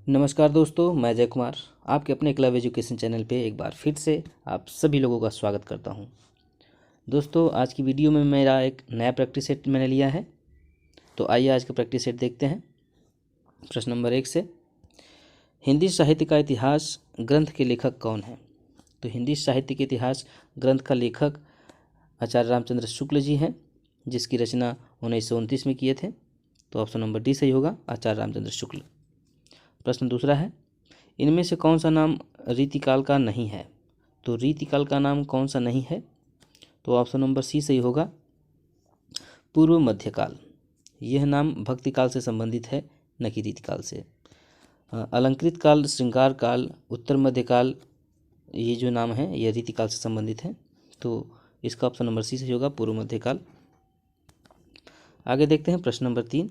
नमस्कार दोस्तों, मैं जय कुमार आपके अपने क्लब एजुकेशन चैनल पे एक बार फिर से आप सभी लोगों का स्वागत करता हूं। दोस्तों, आज की वीडियो में मेरा एक नया प्रैक्टिस सेट मैंने लिया है। तो आइए आज का प्रैक्टिस सेट देखते हैं। प्रश्न नंबर 1 से, हिंदी साहित्य का इतिहास ग्रंथ के लेखक कौन है? तो हिंदी साहित्य के इतिहास ग्रंथ का लेखक आचार्य रामचंद्र शुक्ल जी हैं, जिसकी रचना 1929 में किए थे। तो ऑप्शन नंबर डी सही होगा, आचार्य रामचंद्र शुक्ल। प्रश्न दूसरा है, इनमें से कौन सा नाम रीतिकाल का नहीं है? तो रीतिकाल का नाम कौन सा नहीं है? तो ऑप्शन नंबर सी सही होगा, पूर्व मध्यकाल। यह नाम भक्तिकाल से संबंधित है, न कि रीतिकाल से। अलंकृत काल, श्रृंगार काल, उत्तर मध्यकाल, ये जो नाम है यह रीतिकाल से संबंधित है। तो इसका ऑप्शन नंबर सी सही होगा, पूर्व मध्यकाल। आगे देखते हैं प्रश्न नंबर 3,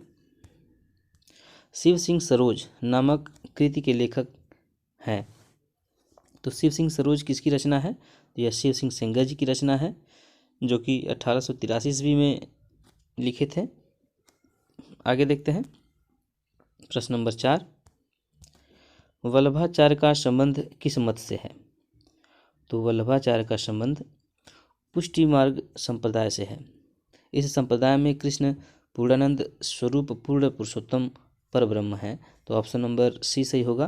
शिव सिंह सरोज नामक कृति के लेखक हैं। तो शिव सिंह सरोज किसकी रचना है? तो यह शिव सिंह सेंगर जी की रचना है, जो कि 1883 ईस्वी में लिखे थे। आगे देखते हैं प्रश्न नंबर 4, वल्लभाचार्य का संबंध किस मत से है? तो वल्लभाचार्य का संबंध पुष्टि मार्ग संप्रदाय से है। इस संप्रदाय में कृष्ण पूर्णानंद स्वरूप पूर्ण पुरुषोत्तम पर ब्रह्म है। तो ऑप्शन नंबर सी सही होगा,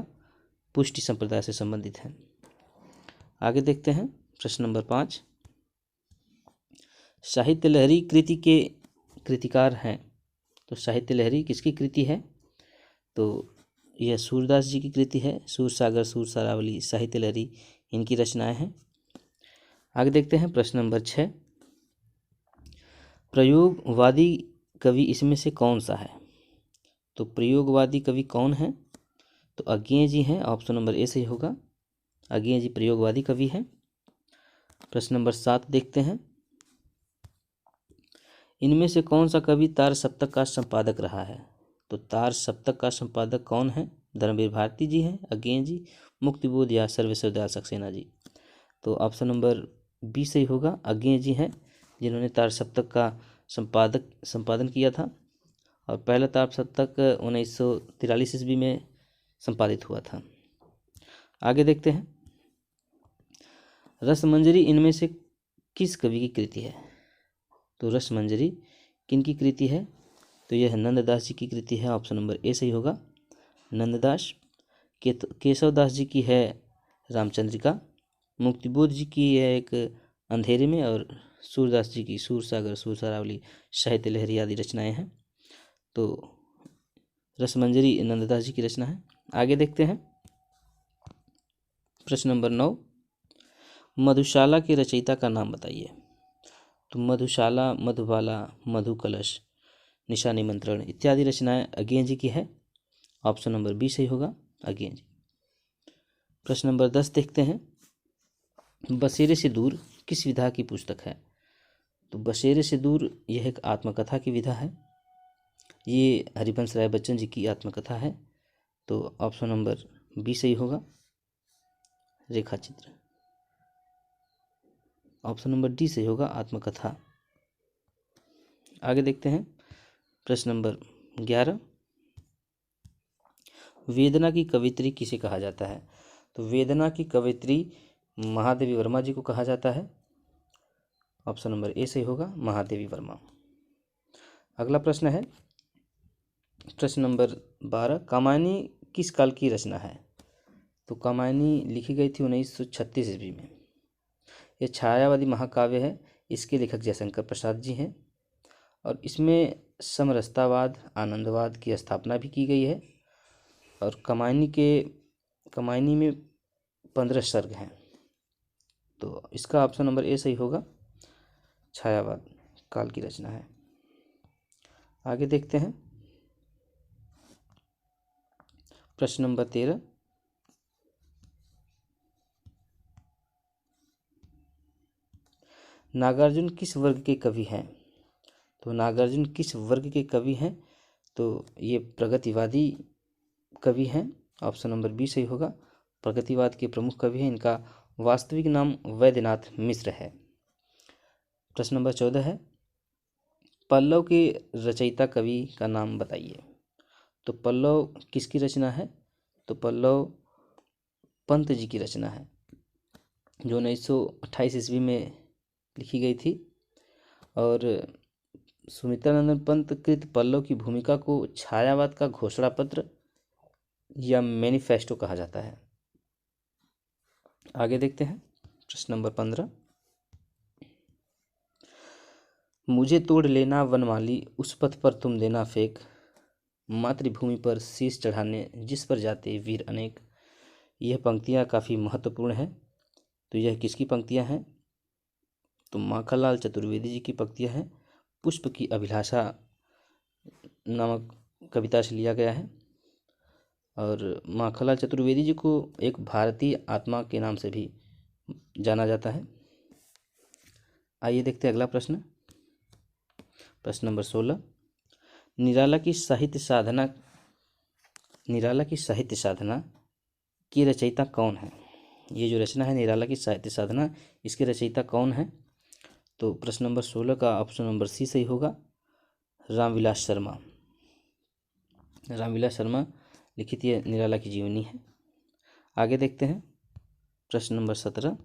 पुष्टि संप्रदाय से संबंधित है। आगे देखते हैं प्रश्न नंबर 5, साहित्य लहरी कृति के कृतिकार हैं। तो साहित्य लहरी किसकी कृति है? तो यह सूरदास जी की कृति है। सूरसागर, सूरसारावली, साहित्य लहरी इनकी रचनाएं हैं। आगे देखते हैं प्रश्न नंबर 6, प्रयोगवादी कवि इसमें से कौन सा है? तो प्रयोगवादी कवि कौन है? तो अज्ञेय जी हैं। ऑप्शन नंबर ए सही होगा, अज्ञेय जी प्रयोगवादी कवि हैं। प्रश्न नंबर 7 देखते हैं, इनमें से कौन सा कवि तार सप्तक का संपादक रहा है? तो तार सप्तक का संपादक कौन है? धर्मवीर भारती जी हैं, अज्ञेय जी, मुक्तिबोध या सर्वेश्वर दयाल सक्सेना जी। तो ऑप्शन नंबर बी सही होगा, अज्ञेय जी हैं, जिन्होंने तार सप्तक का संपादन किया था। और पहला तार सप्तक 1943 ईस्वी में संपादित हुआ था। आगे देखते हैं, रसमंजरी इनमें से किस कवि की कृति है? तो रसमंजरी किनकी कृति है? तो यह नंददास जी की कृति है। ऑप्शन नंबर ए सही होगा, नंददास। केशवदास जी की है रामचंद्रिका, मुक्तिबोध जी की है एक अंधेरे में, और सूरदास जी की सूरसागर, सूरसारावली, साहित्य लहरी आदि रचनाएं हैं। तो रसमंजरी नंददास जी की रचना है। आगे देखते हैं प्रश्न नंबर 9, मधुशाला के रचयिता का नाम बताइए। तो मधुशाला, मधुबाला, मधुकलश, निशा निमंत्रण इत्यादि रचनाएं अज्ञेय जी की है। ऑप्शन नंबर बी सही होगा, अज्ञेय जी। प्रश्न नंबर 10 देखते हैं, बसेरे से दूर किस विधा की पुस्तक है? तो बसेरे से दूर यह एक आत्मकथा की विधा है। ये हरिवंश राय बच्चन जी की आत्मकथा है। तो ऑप्शन नंबर बी सही होगा, रेखा चित्र। ऑप्शन नंबर डी सही होगा, आत्मकथा। आगे देखते हैं प्रश्न नंबर 11, वेदना की कवित्री किसे कहा जाता है? तो वेदना की कवित्री महादेवी वर्मा जी को कहा जाता है। ऑप्शन नंबर ए सही होगा, महादेवी वर्मा। अगला प्रश्न है प्रश्न नंबर 12, कामायनी किस काल की रचना है? तो कामायनी लिखी गई थी 1936 ईस्वी में। यह छायावादी महाकाव्य है। इसके लेखक जयशंकर प्रसाद जी हैं, और इसमें समरसतावाद, आनंदवाद की स्थापना भी की गई है। और कामायनी में 15 सर्ग हैं। तो इसका ऑप्शन नंबर ए सही होगा, छायावाद काल की रचना है। आगे देखते हैं प्रश्न नंबर 13, नागार्जुन किस वर्ग के कवि हैं? तो नागार्जुन किस वर्ग के कवि हैं? तो ये प्रगतिवादी कवि हैं। ऑप्शन नंबर बी सही होगा, प्रगतिवाद के प्रमुख कवि हैं। इनका वास्तविक नाम वैद्यनाथ मिश्र है। प्रश्न नंबर 14 है, पल्लव के रचयिता कवि का नाम बताइए। तो पल्लव किसकी रचना है? तो पल्लव पंत जी की रचना है, जो 1928 ईस्वी में लिखी गई थी। और सुमित्रानंदन पंत कृत पल्लव की भूमिका को छायावाद का घोषणा पत्र या मैनिफेस्टो कहा जाता है। आगे देखते हैं प्रश्न नंबर 15। मुझे तोड़ लेना वनमाली, उस पथ पर तुम देना फेंक, मातृभूमि पर शीश चढ़ाने जिस पर जाते वीर अनेक। यह पंक्तियाँ काफ़ी महत्वपूर्ण हैं। तो यह किसकी पंक्तियाँ हैं? तो माखनलाल चतुर्वेदी जी की पंक्तियाँ हैं। पुष्प की अभिलाषा नामक कविता से लिया गया है। और माखनलाल चतुर्वेदी जी को एक भारतीय आत्मा के नाम से भी जाना जाता है। आइए देखते हैं अगला प्रश्न, प्रश्न नंबर 16। निराला की साहित्य साधना की रचयिता कौन है? ये जो रचना है निराला की साहित्य साधना, इसके रचयिता कौन है? तो प्रश्न नंबर 16 का ऑप्शन नंबर सी सही होगा, रामविलास शर्मा। रामविलास शर्मा लिखित ये निराला की जीवनी है। आगे देखते हैं प्रश्न नंबर 17।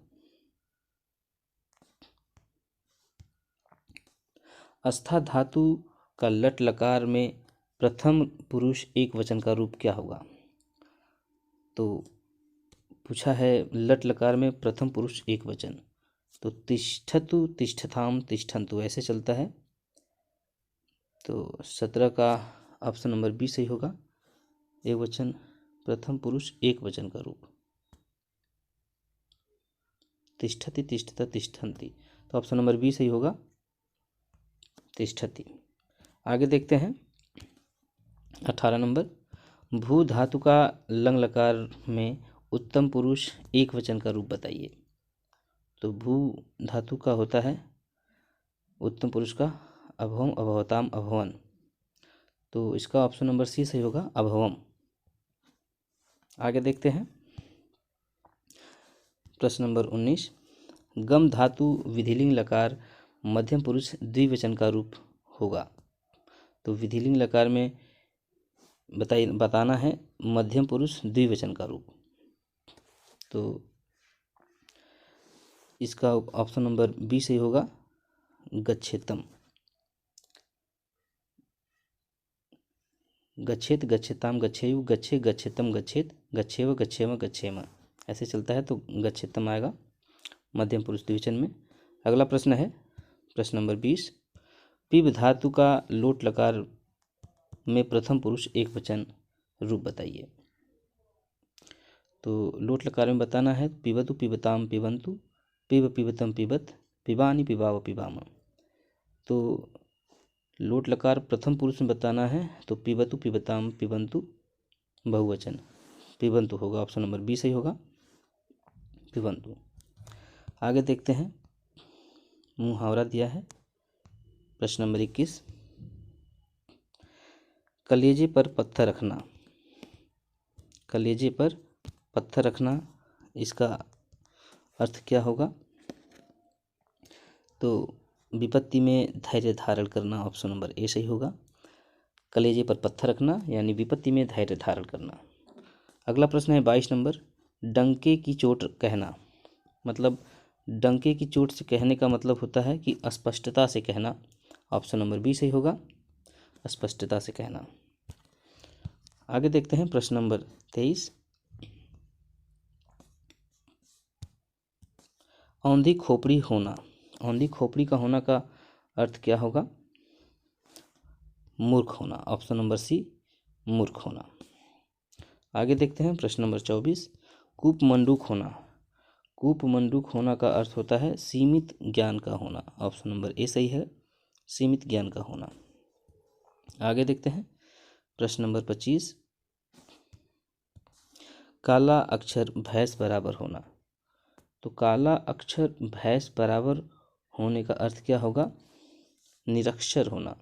अस्था धातु का लट लकार में प्रथम पुरुष एक वचन का रूप क्या होगा? तो पूछा है लट लकार में प्रथम पुरुष एक वचन, तो तिष्ठतु, तिष्ठताम, तिष्ठन्तु ऐसे चलता है। तो 17 का ऑप्शन नंबर बी सही होगा, एक वचन प्रथम पुरुष एक वचन का रूप, तिष्ठति, तिष्ठता, तिष्ठन्ति। तो ऑप्शन नंबर बी सही होगा, तिष्ठति। आगे देखते हैं 18 नंबर। भू धातु का लंग लकार में उत्तम पुरुष एक वचन का रूप बताइए। तो भू धातु का होता है उत्तम पुरुष का अभवम, अभवताम, अभवन। तो इसका ऑप्शन नंबर सी सही होगा, अभवम। आगे देखते हैं प्रश्न नंबर 19। गम धातु विधिलिंग लकार मध्यम पुरुष द्विवचन का रूप होगा। तो विधिलिंग लकार में बताना है मध्यम पुरुष द्विवचन का रूप। तो इसका ऑप्शन नंबर बी सही होगा, गच्छेतम। गच्छेत, गच्छेताम, गच्छेयु, गच्छे, गच्छेतम, गच्छेत, गच्छेव, गच्छेम, गच्छेम ऐसे चलता है। तो गच्छेतम आएगा मध्यम पुरुष द्विवचन में। अगला प्रश्न है प्रश्न नंबर 20। पिब धातु का लोट लकार में प्रथम पुरुष एक वचन रूप बताइए। तो लोट लकार में बताना है पिबतु, पिबताम, पिबंतु, पिब, पिबतम, पिबत, पिबानी, पिबाव, पिबाम। तो लोट लकार प्रथम पुरुष में बताना है, तो पिबतु, पिबताम, पिबंतु बहुवचन पिबंतु होगा, ऑप्शन नंबर बी सही होगा, पिबंतु। आगे देखते हैं मुहावरा दिया है प्रश्न नंबर 21। कलेजे पर पत्थर रखना, कलेजे पर पत्थर रखना इसका अर्थ क्या होगा? तो विपत्ति में धैर्य धारण करना, ऑप्शन नंबर ए सही होगा, कलेजे पर पत्थर रखना यानी विपत्ति में धैर्य धारण करना। अगला प्रश्न है 22 नंबर। डंके की चोट कहना, मतलब डंके की चोट से कहने का मतलब होता है कि अस्पष्टता से कहना, ऑप्शन नंबर बी सही होगा, अस्पष्टता से कहना। आगे देखते हैं प्रश्न नंबर 23। औंधी खोपड़ी होना, औंधी खोपड़ी का होना का अर्थ क्या होगा? मूर्ख होना, ऑप्शन नंबर सी, मूर्ख होना। आगे देखते हैं प्रश्न नंबर 24। कूपमंडूक होना, कूपमंडूक होना का अर्थ होता है सीमित ज्ञान का होना, ऑप्शन नंबर ए सही है, सीमित ज्ञान का होना। आगे देखते हैं प्रश्न नंबर 25। काला अक्षर भैंस बराबर होना, तो काला अक्षर भैंस बराबर होने का अर्थ क्या होगा? निरक्षर होना।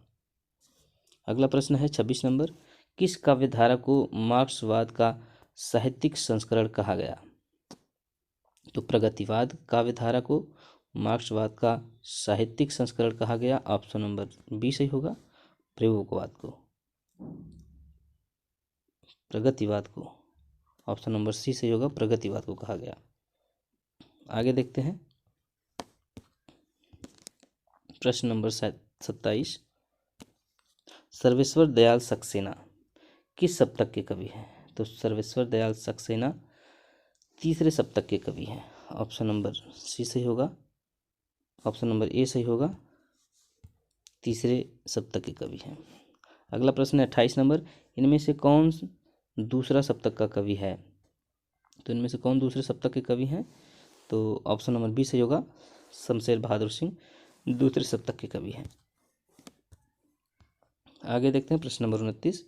अगला प्रश्न है 26 नंबर। किस काव्यधारा को मार्क्सवाद का साहित्यिक संस्करण कहा गया? तो प्रगतिवाद काव्यधारा को मार्क्सवाद का साहित्यिक संस्करण कहा गया, ऑप्शन नंबर बी सही होगा, प्रयोगवाद को, प्रगतिवाद को। ऑप्शन नंबर सी सही होगा, प्रगतिवाद को कहा गया। आगे देखते हैं प्रश्न नंबर 27। सर्वेश्वर दयाल सक्सेना किस सप्तक के कवि हैं? तो सर्वेश्वर दयाल सक्सेना तीसरे सप्तक के कवि हैं। ऑप्शन नंबर सी सही होगा, ऑप्शन नंबर ए सही होगा, तीसरे सप्तक के कवि हैं। अगला प्रश्न है 28 नंबर, इनमें से कौन दूसरा सप्तक का कवि है? तो इनमें से कौन दूसरे सप्तक के कवि हैं? तो ऑप्शन नंबर बी सही होगा, शमशेर बहादुर सिंह दूसरे सप्तक के कवि हैं। आगे देखते हैं प्रश्न नंबर 29,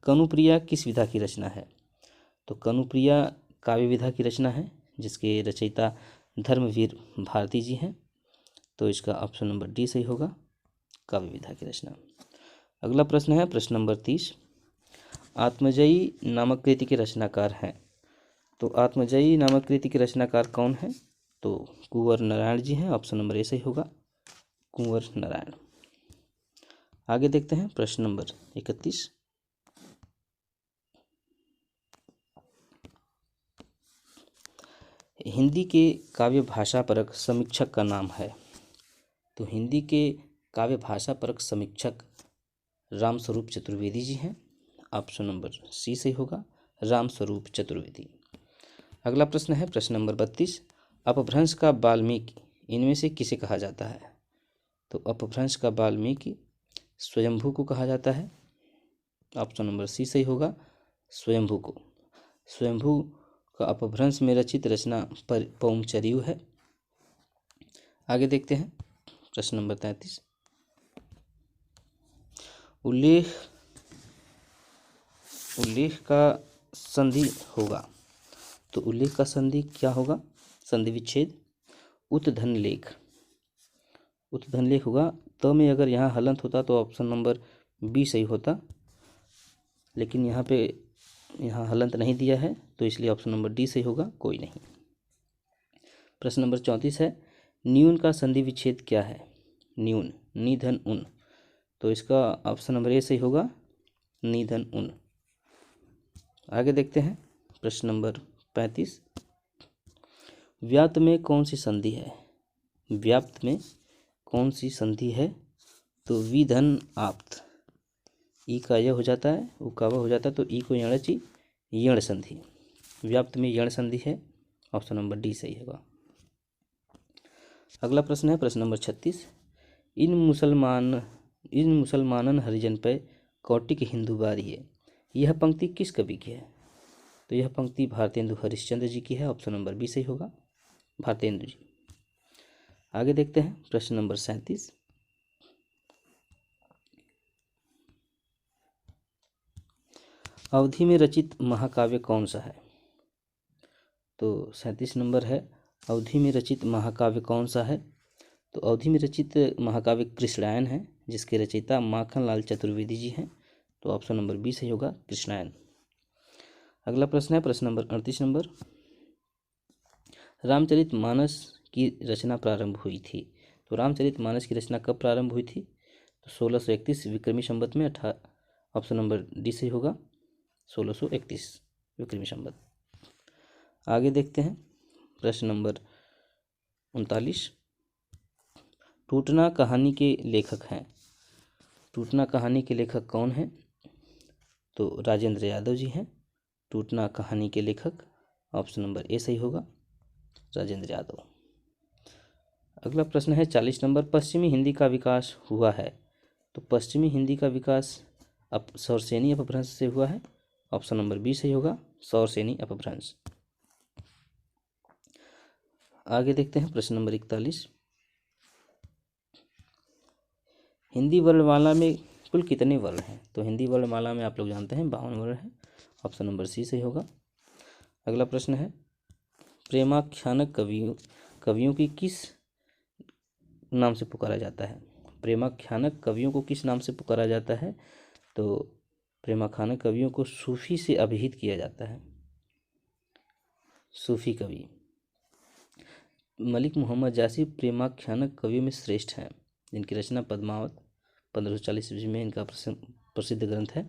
कनुप्रिया किस विधा की रचना है? तो कनुप्रिया काव्य विधा की रचना है, जिसके रचयिता धर्मवीर भारती जी हैं। तो इसका ऑप्शन नंबर डी सही होगा, काव्य विधा की रचना। अगला प्रश्न है प्रश्न नंबर 30, आत्मजयी नामक कृति के रचनाकार हैं। तो आत्मजयी नामक कृति के रचनाकार कौन है? तो कुंवर नारायण जी हैं। ऑप्शन नंबर ए सही होगा, कुंवर नारायण। आगे देखते हैं प्रश्न नंबर 31, हिंदी के काव्य भाषा परक समीक्षक का नाम है। तो हिंदी के काव्य भाषा परक समीक्षक रामस्वरूप चतुर्वेदी जी हैं। ऑप्शन नंबर सी सही होगा, रामस्वरूप चतुर्वेदी। अगला प्रश्न है प्रश्न नंबर 32, अपभ्रंश का वाल्मीकि इनमें से किसे कहा जाता है? तो अपभ्रंश का वाल्मीकि स्वयंभू को कहा जाता है। ऑप्शन नंबर सी सही होगा, स्वयंभू को। स्वयंभू का अपभ्रंश में रचित रचना पौमचरियु है। आगे देखते हैं प्रश्न नंबर 33, उल्लेख का संधि होगा। तो उल्लेख का संधि क्या होगा? संधि विच्छेद उत्धन लेख होगा। तो में अगर यहाँ हलंत होता तो ऑप्शन नंबर बी सही होता, लेकिन यहाँ हलंत नहीं दिया है, तो इसलिए ऑप्शन नंबर डी सही होगा, कोई नहीं। प्रश्न नंबर 34 है, न्यून का संधि विच्छेद क्या है? न्यून निधन उन। तो इसका ऑप्शन नंबर ए सही होगा, निधन उन। आगे देखते हैं प्रश्न नंबर 35, व्याप्त में कौन सी संधि है? व्याप्त में कौन सी संधि है? तो विधन आप्त, ई का यह हो जाता है, उ का वह हो जाता है, तो ई को यणची यण संधि। व्याप्त में यण संधि है। ऑप्शन नंबर डी सही होगा। अगला प्रश्न है प्रश्न नंबर 36, इन मुसलमानन हरिजन पे कौटिक हिंदू बारी है, यह पंक्ति किस कवि की है? तो यह पंक्ति भारतेंदु हरिश्चंद्र जी की है। ऑप्शन नंबर बी सही होगा, भारतेंदु जी। आगे देखते हैं प्रश्न नंबर 37, अवधि में रचित महाकाव्य कौन सा है? तो 37 नंबर है, अवधि में रचित महाकाव्य कौन सा है? तो अवधि में रचित महाकाव्य कृष्णायन है, जिसके रचयिता माखनलाल चतुर्वेदी जी हैं। तो ऑप्शन नंबर बी सही होगा, कृष्णायन। अगला प्रश्न है प्रश्न नंबर 38 नंबर, रामचरितमानस की रचना प्रारंभ हुई थी। तो रामचरितमानस की रचना कब प्रारंभ हुई थी? तो 1631 विक्रमी संवत में। ऑप्शन नंबर डी सही होगा, 1631 विक्रमी संवत। आगे देखते हैं प्रश्न नंबर 39, टूटना कहानी के लेखक हैं। टूटना कहानी के लेखक कौन हैं? तो राजेंद्र यादव जी हैं टूटना कहानी के लेखक। ऑप्शन नंबर ए सही होगा, राजेंद्र यादव। अगला प्रश्न है 40 नंबर, पश्चिमी हिंदी का विकास हुआ है। तो पश्चिमी हिंदी का विकास सौरसेनी अपभ्रंश से हुआ है। ऑप्शन नंबर बी सही होगा, सौरसेनी अपभ्रंश। आगे देखते हैं प्रश्न नंबर 41, हिंदी वर्णमाला में कुल कितने वर्ण हैं? तो हिंदी वर्णमाला में आप लोग जानते हैं 52 वर्ण हैं। ऑप्शन नंबर सी सही होगा। अगला प्रश्न है, प्रेमाख्यानक कवियों की किस नाम से पुकारा जाता है? प्रेमाख्यानक कवियों को किस नाम से पुकारा जाता है? तो प्रेमाख्यानक कवियों को सूफी से अभिहित किया जाता है। सूफी कवि मलिक मोहम्मद जासी प्रेमाख्यानक कवियों में श्रेष्ठ हैं, जिनकी रचना पद्मावत 1540 ईस्वी में इनका प्रसिद्ध ग्रंथ है।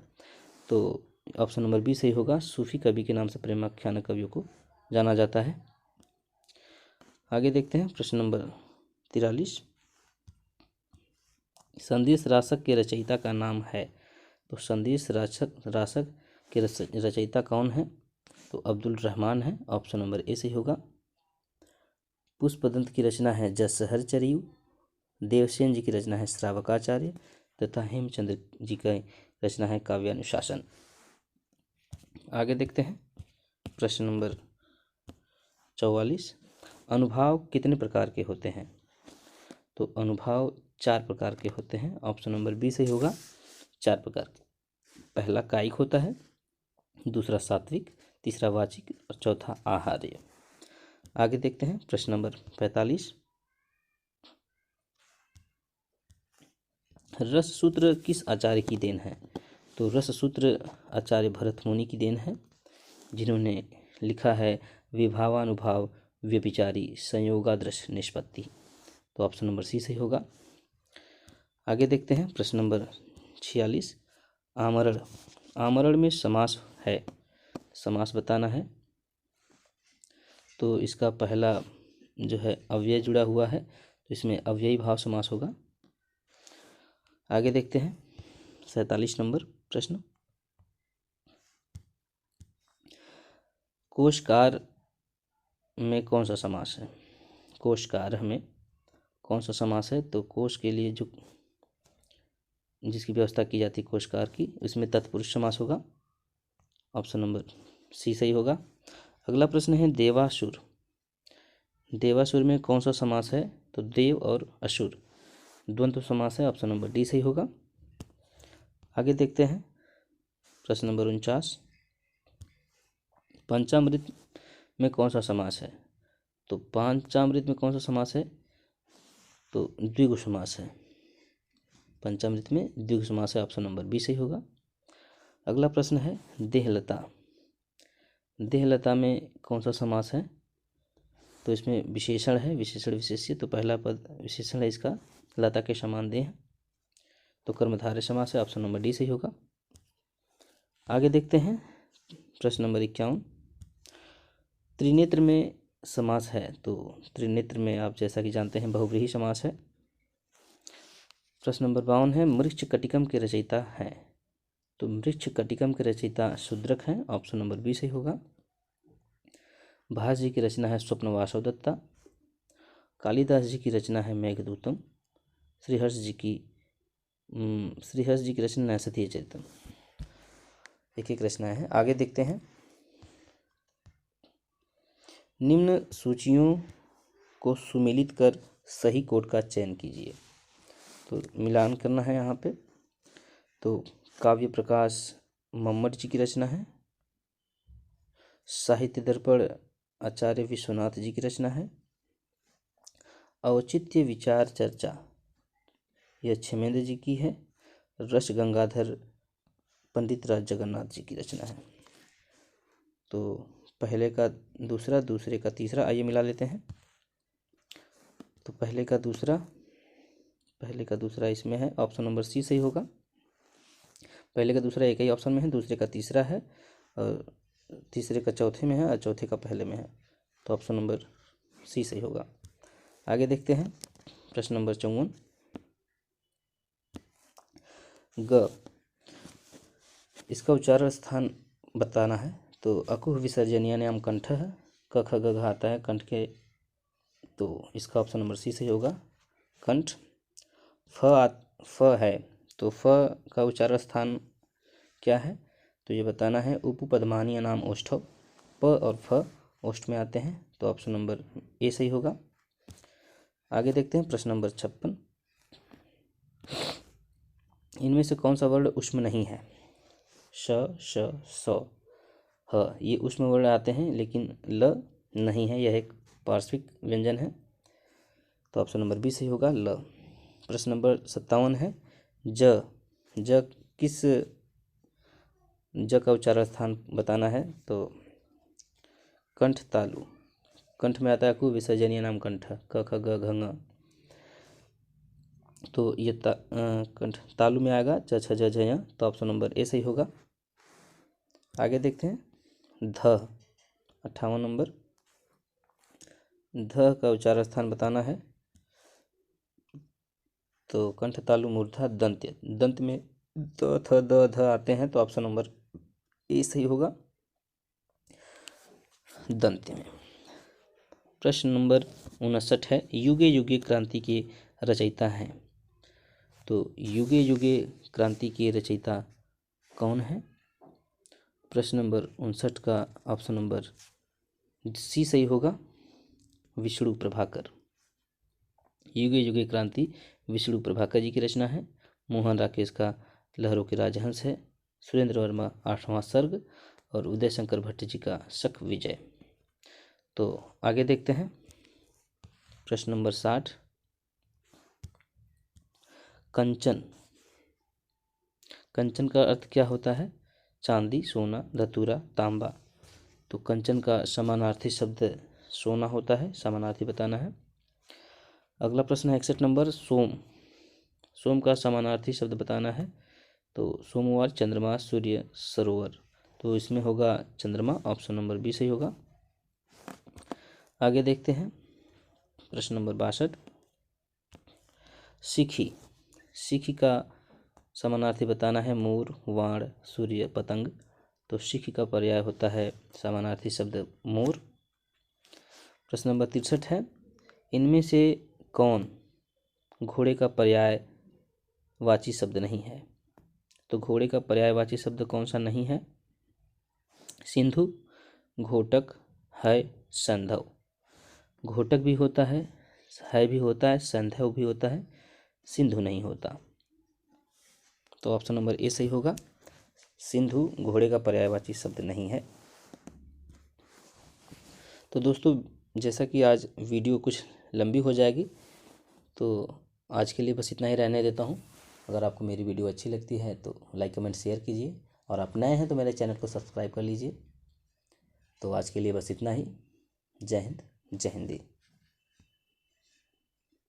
तो ऑप्शन नंबर बी सही होगा। सूफी कवि के नाम से प्रेमाख्यान कवियों को जाना जाता है। आगे देखते हैं प्रश्न नंबर 43। संदेश रासक के रचयिता का नाम है। तो संदेश रासक के रचयिता कौन है? तो अब्दुल रहमान है। ऑप्शन नंबर ए सही होगा। पुष्पदंत की रचना है जसहर चरियु। देवसेन जी की रचना है श्रावकाचार्य तथा हेमचंद्र जी की रचना है काव्यानुशासन। आगे देखते हैं प्रश्न नंबर 44। अनुभाव कितने प्रकार के होते हैं? तो अनुभाव 4 प्रकार के होते हैं। ऑप्शन नंबर बी सही होगा। 4 प्रकार के। पहला कायिक होता है, दूसरा सात्विक, तीसरा वाचिक और चौथा आहार्य। आगे देखते हैं प्रश्न नंबर 45। रस सूत्र किस आचार्य की देन है? तो रस सूत्र आचार्य भरत मुनि की देन है, जिन्होंने लिखा है विभावानुभाव व्यभिचारी संयोगादृश निष्पत्ति। तो ऑप्शन नंबर सी सही होगा। आगे देखते हैं प्रश्न नंबर 46। आमरण। आमरण में समास है, समास बताना है। तो इसका पहला जो है अव्यय जुड़ा हुआ है, तो इसमें अव्ययी भाव समास होगा। आगे देखते हैं 47 नंबर प्रश्न। कोशकार में कौन सा समास है? कोशकार में कौन सा समास है? तो कोश के लिए जो जिसकी व्यवस्था की जाती है कोशकार की, इसमें तत्पुरुष समास होगा। ऑप्शन नंबर सी सही होगा। अगला प्रश्न है देवासुर। देवासुर में कौन सा समास है? तो देव और असुर द्वंद्व समास है। ऑप्शन नंबर डी सही होगा। आगे देखते हैं प्रश्न नंबर 49। पंचामृत में कौन सा समास है? तो पंचामृत में कौन सा समास है? तो द्विगु समास है। पंचामृत में द्विगु समास है। ऑप्शन नंबर बी सही होगा। अगला प्रश्न है देहलता। देहलता में कौन सा समास है? तो इसमें विशेषण है, विशेषण विशेष्य। तो पहला पद विशेषण है इसका, लता के समान देह, तो कर्मधारय समास है। ऑप्शन नंबर डी सही होगा। आगे देखते हैं प्रश्न नंबर 51। त्रिनेत्र में समास है, तो त्रिनेत्र में आप जैसा कि जानते हैं बहुव्रीहि समास है। प्रश्न नंबर 52 है मृक्ष कटिकम के रचयिता हैं। तो मृक्ष कटिकम के रचयिता शूद्रक हैं। ऑप्शन नंबर बी सही होगा। भास जी की रचना है स्वप्नवासव दत्ता। कालिदास जी की रचना है मेघदूतम। श्रीहर्ष जी की रचना नैषधीय चरितम। एक एक रचना है। आगे देखते हैं निम्न सूचियों को सुमेलित कर सही कोड का चयन कीजिए। तो मिलान करना है यहाँ पे। तो काव्य प्रकाश मम्मट जी की रचना है। साहित्य दर्पण आचार्य विश्वनाथ जी की रचना है। औचित्य विचार चर्चा यह क्षेमेंद्र जी की है। रस गंगाधर पंडित राज जगन्नाथ जी की रचना है। तो पहले का दूसरा, दूसरे का तीसरा, आइए मिला लेते हैं। तो पहले का दूसरा इसमें है। ऑप्शन नंबर सी सही होगा। पहले का दूसरा एक ही ऑप्शन में है, दूसरे का तीसरा है और तीसरे का चौथे में है और चौथे का पहले में है। तो ऑप्शन नंबर सी सही होगा। आगे देखते हैं प्रश्न नंबर 54। ग, इसका उच्चारण स्थान बताना है। तो अकुह विसर्जनीय नाम कंठ है। क ख ग घ आता है कंठ के, तो इसका ऑप्शन नंबर सी सही होगा कंठ। फ है, तो फ का उच्चारण स्थान क्या है? तो ये बताना है उपपदमानीय नाम ओष्ठव। प और फ ओष्ठ में आते हैं, तो ऑप्शन नंबर ए सही होगा। आगे देखते हैं प्रश्न नंबर 56। इनमें से कौन सा वर्ण उष्म नहीं है? श, श, स, ह ये उष्म वर्ण आते हैं, लेकिन ल नहीं है, यह एक पार्श्विक व्यंजन है। तो ऑप्शन नंबर बी सही होगा ल। प्रश्न नंबर 57 है ज किस ज का उच्चारण स्थान बताना है। तो कंठ तालु, कंठ में आता है कु विसर्जनीय नाम कंठ, क ख ग घ ङ। तो ये कंठ तालु में आएगा च छ ज झ य। तो ऑप्शन नंबर ए सही होगा। आगे देखते हैं ध, 58 नंबर। ध का उच्चारण स्थान बताना है। तो कंठ तालु मूर्धा दंत्य, दंत में द थ द ध आते हैं, तो ऑप्शन नंबर ए सही होगा, दंत्य में। प्रश्न नंबर 59 है, युगे युगे क्रांति के रचयिता हैं। तो युगे युगे क्रांति के रचयिता कौन है? प्रश्न नंबर 59 का ऑप्शन नंबर सी सही होगा, विष्णु प्रभाकर। युगे युगे क्रांति विष्णु प्रभाकर जी की रचना है। मोहन राकेश का लहरों के राजहंस है। सुरेंद्र वर्मा 8वां सर्ग और उदय शंकर भट्ट जी का शक विजय। तो आगे देखते हैं प्रश्न नंबर 60, कंचन। कंचन का अर्थ क्या होता है? चांदी, सोना, धतूरा, तांबा। तो कंचन का समानार्थी शब्द सोना होता है, समानार्थी बताना है। अगला प्रश्न है 61 नंबर, सोम। सोम का समानार्थी शब्द बताना है। तो सोमवार, चंद्रमा, सूर्य, सरोवर। तो इसमें होगा चंद्रमा, ऑप्शन नंबर बी सही होगा। आगे देखते हैं प्रश्न नंबर 62, सिखी। सिखी का समानार्थी बताना है। मोर, वाण, सूर्य, पतंग। तो सिखी का पर्याय होता है समानार्थी शब्द मोर। प्रश्न नंबर 63 है, इनमें से कौन घोड़े का पर्यायवाची शब्द नहीं है? तो घोड़े का पर्यायवाची शब्द कौन सा नहीं है? सिंधु, घोटक, है, संधव। घोटक भी होता है भी होता है, संधव भी होता है, सिंधु नहीं होता। तो ऑप्शन नंबर ए सही होगा, सिंधु घोड़े का पर्यायवाची शब्द नहीं है। तो दोस्तों, जैसा कि आज वीडियो कुछ लंबी हो जाएगी, तो आज के लिए बस इतना ही रहने देता हूँ। अगर आपको मेरी वीडियो अच्छी लगती है तो लाइक कमेंट शेयर कीजिए, और आप नए हैं तो मेरे चैनल को सब्सक्राइब कर लीजिए। तो आज के लिए बस इतना ही। जय हिंद, जय हिंदी।